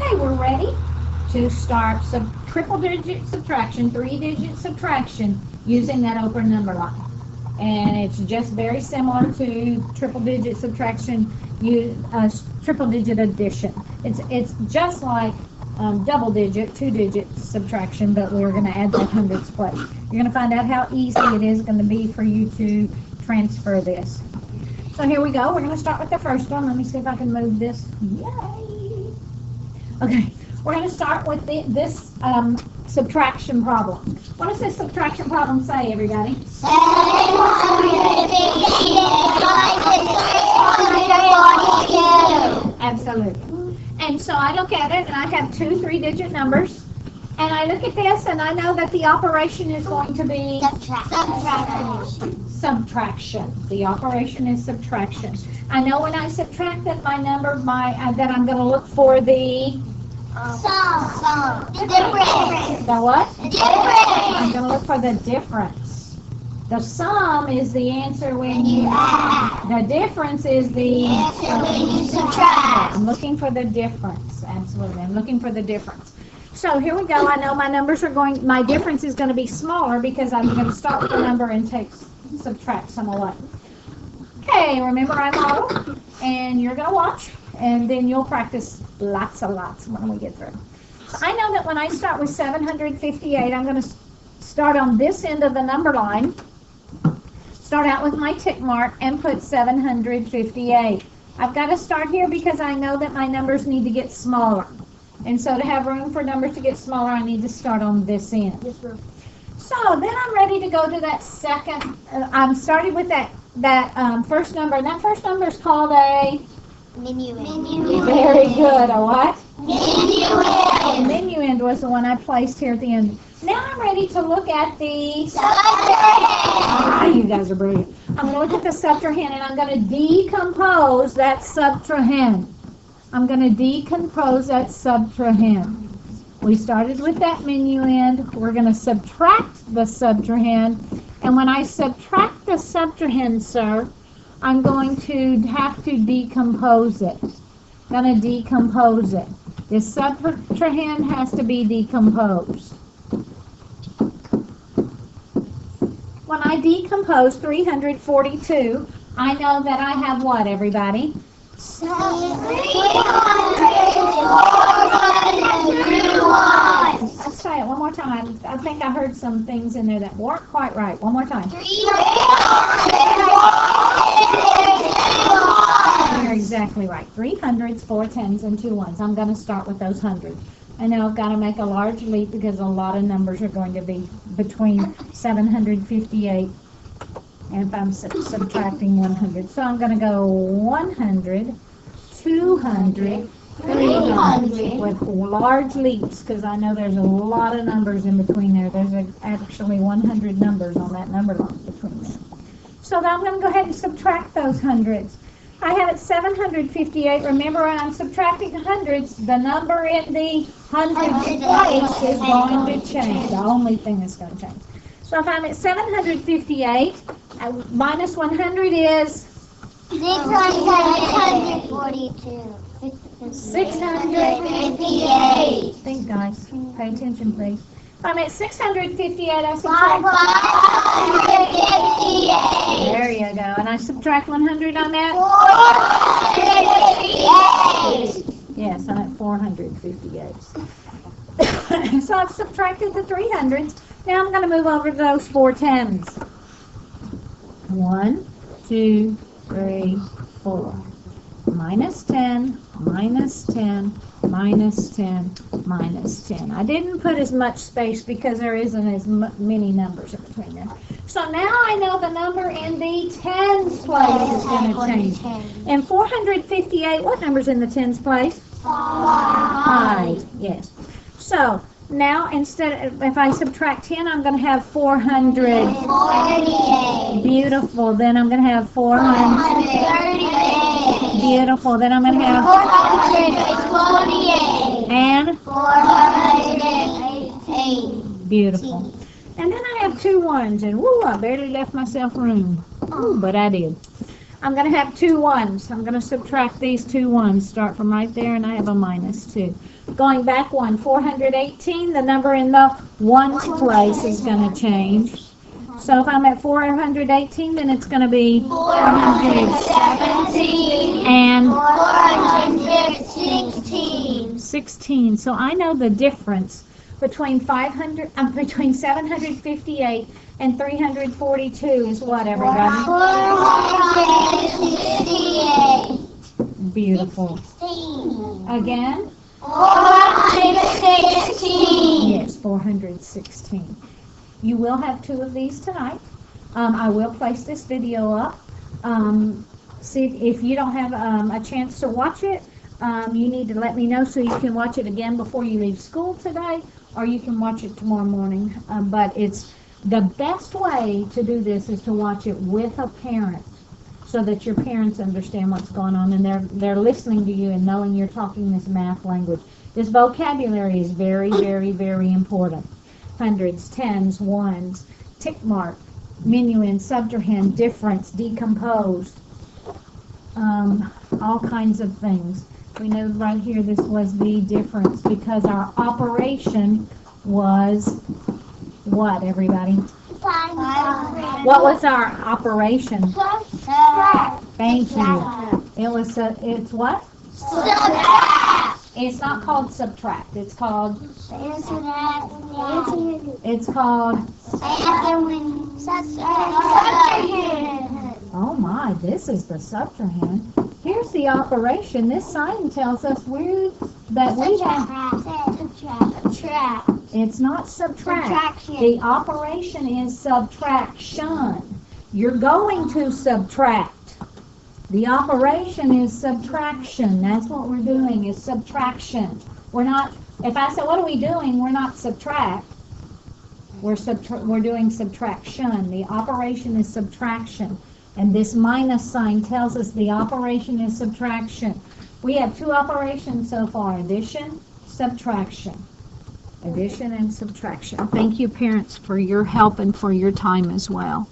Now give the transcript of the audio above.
Okay, we're ready to start triple-digit subtraction, three-digit subtraction using that open number line. And it's just very similar to triple-digit subtraction, triple-digit addition. It's just like double-digit, two-digit subtraction, but we're going to add that hundreds place. You're going to find out how easy it is going to be for you to transfer this. So here we go. We're going to start with the first one. Let me see if I can move this. Yay! Okay, we're going to start with this subtraction problem. What does this subtraction problem say, everybody? 758 Absolutely. And so I look at it, and I have two three-digit numbers. And I look at this, and I know that the operation is going to be subtraction. The operation is subtraction. I know when I subtract that my number, that I'm going to look for the sum. The difference. The what? The difference. I'm going to look for the difference. The sum is the answer when you add. The difference is the answer when you subtract. I'm looking for the difference. Absolutely. I'm looking for the difference. So here we go. I know my difference is going to be smaller because I'm going to start with the number and subtract some away. Okay, remember I model, and you're going to watch, and then you'll practice lots when we get through. So I know that when I start with 758, I'm going to start on this end of the number line, start out with my tick mark, and put 758. I've got to start here because I know that my numbers need to get smaller. And so to have room for numbers to get smaller, I need to start on this end. So then I'm ready to go to that second. I'm starting with that first number. And that first number is called a minuend. Very good. A what? Minuend. Minuend was the one I placed here at the end. Now I'm ready to look at the subtrahend. You guys are brilliant. I'm going to look at the subtrahend, and I'm going to decompose that subtrahend. I'm going to decompose that subtrahend. We started with that minuend. We're going to subtract the subtrahend. And when I subtract the subtrahend, sir, I'm going to have to decompose it. I'm going to decompose it. This subtrahend has to be decomposed. When I decompose 342, I know that I have what, everybody? 301. Let's try it one more time. I think I heard some things in there that weren't quite right. One more time. 301. You're exactly right. 3 hundreds, 4 tens, and 2 ones. I'm going to start with those hundreds. I know I've got to make a large leap because a lot of numbers are going to be between 758 and if I'm subtracting 100. So I'm going to go 100, 200, 300 with large leaps because I know there's a lot of numbers in between there. There's actually 100 numbers on that number line between there. So now I'm going to go ahead and subtract those hundreds. I have it 758. Remember, when I'm subtracting hundreds, the number in the hundreds place is going to change. The only thing that's going to change. So if I'm at 758, minus 100 is 642. 658. Think, guys. Pay attention, please. If I'm at 658, I subtract 558. There you go. And I subtract 100 on that? 458. Yes, I'm at 458. So I've subtracted the 300s. Now I'm going to move over to those 4 tens. 1, 2, 3, 4. Minus 10, minus 10, minus 10, minus 10. I didn't put as much space because there isn't as many numbers in between them. So now I know the number in the tens place is going to change. In 458, what number's in the tens place? 5. Yes. So now if I subtract 10, I'm going to have 448. Beautiful. Then I'm going to have 438. Beautiful. Then I'm going to have 428. And 418. Beautiful. And then I have 2 ones, and woo, I barely left myself room. Ooh, but I did. I'm going to have two ones. I'm going to subtract these two ones. Start from right there, and I have a -2. Going back one, 418, the number in the ones place is going to change. So if I'm at 418, then it's going to be 417 and 416. 16. So I know the difference between 758 and 342 is what, everybody? 468. Beautiful. Again? 416. Yes, 416. You will have two of these tonight. I will place this video up. See if you don't have a chance to watch it, you need to let me know so you can watch it again before you leave school today, or you can watch it tomorrow morning. But it's the best way to do this is to watch it with a parent, so that your parents understand what's going on and they're listening to you and knowing you're talking this math language. This vocabulary is very, very, very important. Hundreds, tens, ones, tick mark, minuend, subtrahend, difference, decomposed, all kinds of things. We know right here this was the difference because our operation was what, everybody? What was our operation? Thank you. It's what? It's not called subtract. It's called oh my, this is the subtrahend. Here's the operation. This sign tells us that we have. It's not subtract. The operation is subtraction. You're going to subtract. The operation is subtraction. That's what we're doing, is subtraction. We're not, if I say, what are we doing? We're not subtract. We're doing subtraction. The operation is subtraction. And this minus sign tells us the operation is subtraction. We have two operations so far, addition, subtraction. Addition and subtraction. Thank you, parents, for your help and for your time as well.